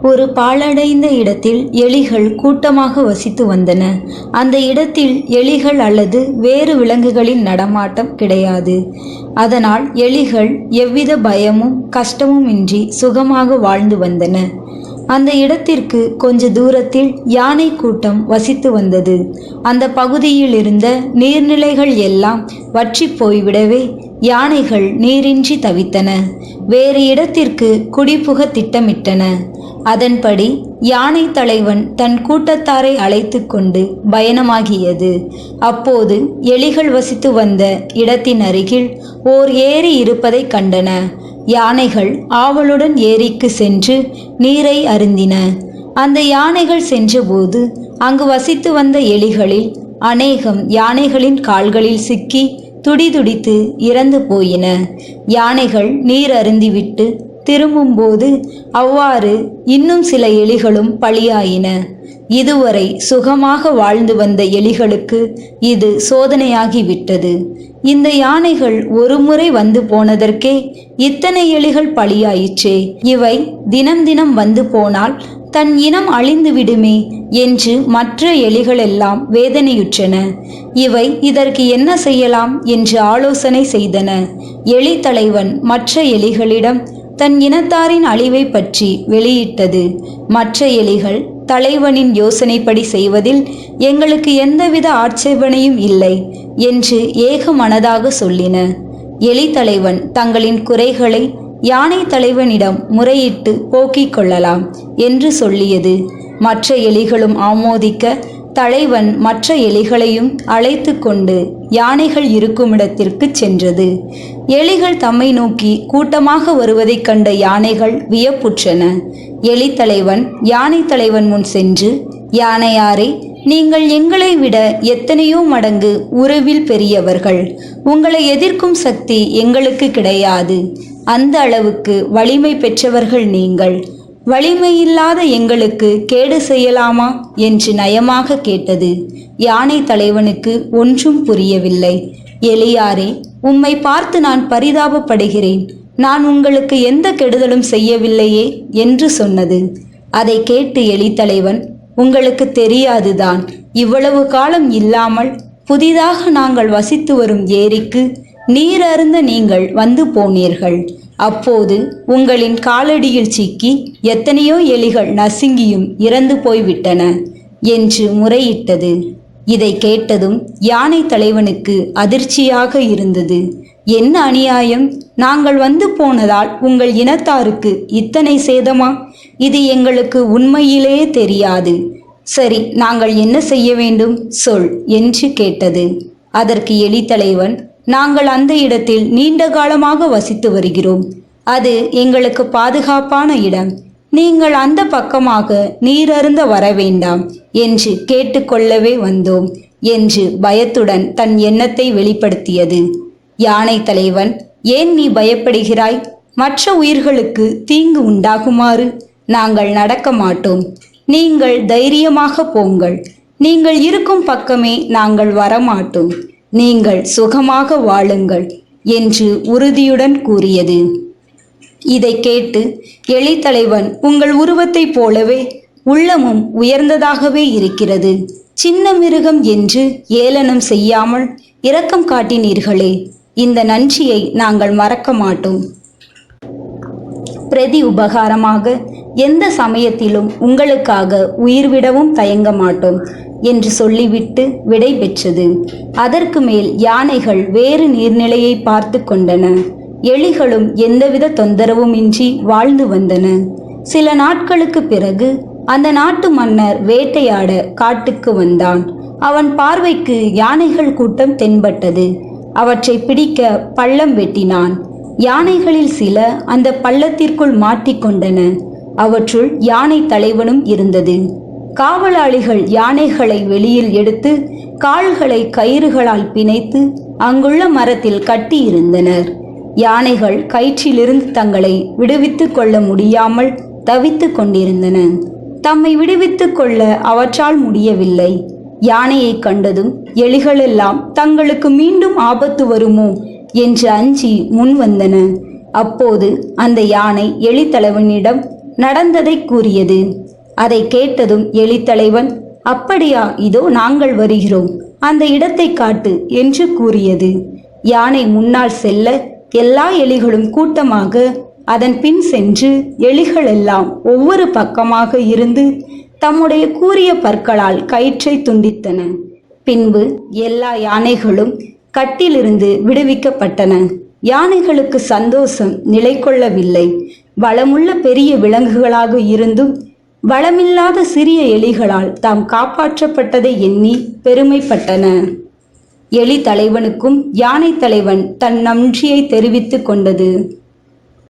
ஒரு பாழடைந்த இடத்தில் எலிகள் கூட்டமாக வசித்து வந்தன. அந்த இடத்தில் எலிகள் அல்லது வேறு விலங்குகளின் நடமாட்டம் கிடையாது. அதனால் எலிகள் எவ்வித பயமும் கஷ்டமும் இன்றி சுகமாக வாழ்ந்து வந்தன. அந்த இடத்திற்கு கொஞ்ச தூரத்தில் யானை கூட்டம் வசித்து வந்தது. அந்த பகுதியில் இருந்த நீர்நிலைகள் எல்லாம் வற்றி போய்விடவே யானைகள் நீரின்றி தவித்தன. வேறு இடத்திற்கு குடிபுக திட்டமிட்டன. அதன்படி யானை தலைவன் தன் கூட்டத்தாரை அழைத்து கொண்டு பயணமாகியது. அப்போது எலிகள் வசித்து வந்த இடத்தின் அருகில் ஓர் ஏரி இருப்பதை கண்டன. யானைகள் ஆவலுடன் ஏரிக்கு சென்று நீரை அருந்தின. அந்த யானைகள் சென்றபோது அங்கு வசித்து வந்த எலிகளில் அநேகம் யானைகளின் கால்களில் சிக்கி துடிதுடித்து இறந்து போயின. யானைகள் நீர் அருந்திவிட்டு திரும்பும்போது அவ்வாறு இன்னும் சில எலிகளும் பலியாயின. இதுவரை சுகமாக வாழ்ந்து வந்த எலிகளுக்கு இது சோதனையாகிவிட்டது. இந்த யானைகள் ஒருமுறை வந்து போனதற்கே இத்தனை எலிகள் பலியாயிற்றே. இவை தினம் தினம் வந்து போனால் தன் இனம் அழிந்து விடுமே என்று மற்ற எலிகளெல்லாம் வேதனையுற்றன. இவை இதற்கு என்ன செய்யலாம் என்று ஆலோசனை செய்தன. எலி தலைவன் மற்ற எலிகளிடம் தன் இனத்தாரின் அழிவை பற்றி வெளியிட்டது. மற்ற எலிகள் தலைவனின் யோசனைப்படி செய்வதில் எங்களுக்கு எந்தவித ஆட்சேபனையும் இல்லை என்று ஏக மனதாக சொல்லின. எலி தலைவன் தங்களின் குறைகளை யானை தலைவனிடம் முறையிட்டு போக்கிக் கொள்ளலாம் என்று சொல்லியது. மற்ற எலிகளும் ஆமோதிக்க தலைவன் மற்ற எலிகளையும் அழைத்து கொண்டு யானைகள் இருக்குமிடத்திற்கு சென்றது. எலிகள் தம்மை நோக்கி கூட்டமாக வருவதைக் கண்ட யானைகள் வியப்புற்றன. எலி தலைவன் யானை தலைவன் முன் சென்று, யானையாரே, நீங்கள் எங்களை விட எத்தனையோ மடங்கு உருவில் பெரியவர்கள். உங்களை எதிர்க்கும் சக்தி எங்களுக்கு கிடையாது. அந்த அளவுக்கு வலிமை பெற்றவர்கள் நீங்கள். வலிமையில்லாத எங்களுக்கு கேடு செய்யலாமா என்று நயமாக கேட்டது. யானை தலைவனுக்கு ஒன்றும் புரியவில்லை. எலியாரே, உம்மை பார்த்து நான் பரிதாபப்படுகிறேன். நான் உங்களுக்கு எந்த கெடுதலும் செய்யவில்லையே என்று சொன்னது. அதை கேட்டு எலி தலைவன், உங்களுக்கு தெரியாதுதான், இவ்வளவு காலம் இல்லாமல் புதிதாக நாங்கள் வசித்து வரும் ஏரிக்கு நீர் அருந்த நீங்கள் வந்து போனீர்கள். அப்போது உங்களின் காலடியில் சிக்கி எத்தனையோ எலிகள் நசுங்கியும் இறந்து போய்விட்டன என்று முறையிட்டது. இதை கேட்டதும் யானை தலைவனுக்கு அதிர்ச்சியாக இருந்தது. என்ன அநியாயம்! நாங்கள் வந்து போனதால் உங்கள் இனத்தாருக்கு இத்தனை சேதமா? இது எங்களுக்கு உண்மையிலேயே தெரியாது. சரி, நாங்கள் என்ன செய்ய வேண்டும் சொல் என்று கேட்டது. அதற்கு எலி தலைவன், நாங்கள் அந்த இடத்தில் நீண்ட காலமாக வசித்து வருகிறோம். அது எங்களுக்கு பாதுகாப்பான இடம். நீங்கள் அந்த பக்கமாக நீர் அருந்த வர வேண்டாம் என்று கேட்டுக்கொள்ளவே வந்தோம் என்று பயத்துடன் தன் எண்ணத்தை வெளிப்படுத்தியது. யானை தலைவன், ஏன் நீ பயப்படுகிறாய்? மற்ற உயிர்களுக்கு தீங்கு உண்டாகுமாறு நாங்கள் நடக்க மாட்டோம். நீங்கள் தைரியமாக போங்கள். நீங்கள் இருக்கும் பக்கமே நாங்கள் வரமாட்டோம். நீங்கள் சுகமாக வாழுங்கள் என்று உறுதியுடன் கூறியது. இதை கேட்டு எலி தலைவன், உங்கள் உருவத்தைப் போலவே உள்ளமும் உயர்ந்ததாகவே இருக்கிறது. சின்ன மிருகம் என்று ஏளனம் செய்யாமல் இரக்கம் காட்டினீர்களே, இந்த நன்றியை நாங்கள் மறக்க மாட்டோம். பிரதி உபகாரமாக எந்த சமயத்திலும் உங்களுக்காக உயிர்விடவும் தயங்க மாட்டோம் என்று சொல்லிவிட்டு விடை பெற்றது. அதற்கு மேல் யானைகள் வேறு நீர்நிலையை பார்த்து கொண்டன. எலிகளும் எந்தவித தொந்தரவும் இன்றி வாழ்ந்து வந்தன. சில நாட்களுக்கு பிறகு அந்த நாட்டு மன்னர் வேட்டையாட காட்டுக்கு வந்தான். அவன் பார்வைக்கு யானைகள் கூட்டம் தென்பட்டது. அவற்றை பிடிக்க பள்ளம் வெட்டினான். யானைகளில் சில அந்த பள்ளத்திற்குள் மாட்டிக்கொண்டன. அவற்றுள் யானை தலைவனும் இருந்தது. காவலாளிகள் யானைகளை வெளியில் எடுத்து கால்களை கயிறுகளால் பிணைத்து அங்குள்ள மரத்தில் கட்டியிருந்தனர். யானைகள் கயிற்றிலிருந்து தங்களை விடுவித்துக் கொள்ள முடியாமல் தவித்து கொண்டிருந்தன. தம்மை விடுவித்துக் கொள்ள அவற்றால் முடியவில்லை. யானையை கண்டதும் எலிகளெல்லாம் தங்களுக்கு மீண்டும் ஆபத்து வருமோ என்று அஞ்சி முன் வந்தன. அப்போது அந்த யானை எலி தலைவனிடம், நடந்ததை கூறியது. அதை கேட்டதும் எலி தலைவன், அப்படியா, இதோ நாங்கள் வருகிறோம், அந்த இடத்தை காட்டு என்று கூறியது. யானை முன்னால் செல்ல எல்லா எலிகளும் கூட்டமாக அதன் பின் சென்று எலிகள் எல்லாம் ஒவ்வொரு பக்கமாக இருந்து தம்முடைய கூரிய பற்களால் கயிற்றை துண்டித்தன. பின்பு எல்லா யானைகளும் கட்டிலிருந்து விடுவிக்கப்பட்டன. யானைகளுக்கு சந்தோஷம் நிலை கொள்ளவில்லை. பலமுள்ள பெரிய விலங்குகளாக இருந்தும் பலமில்லாத சிறிய எலிகளால் தாம் காப்பாற்றப்பட்டதை எண்ணி பெருமைப்பட்டன. எலி தலைவனுக்கும் யானை தலைவன் தன் நன்றியை தெரிவித்து கொண்டது.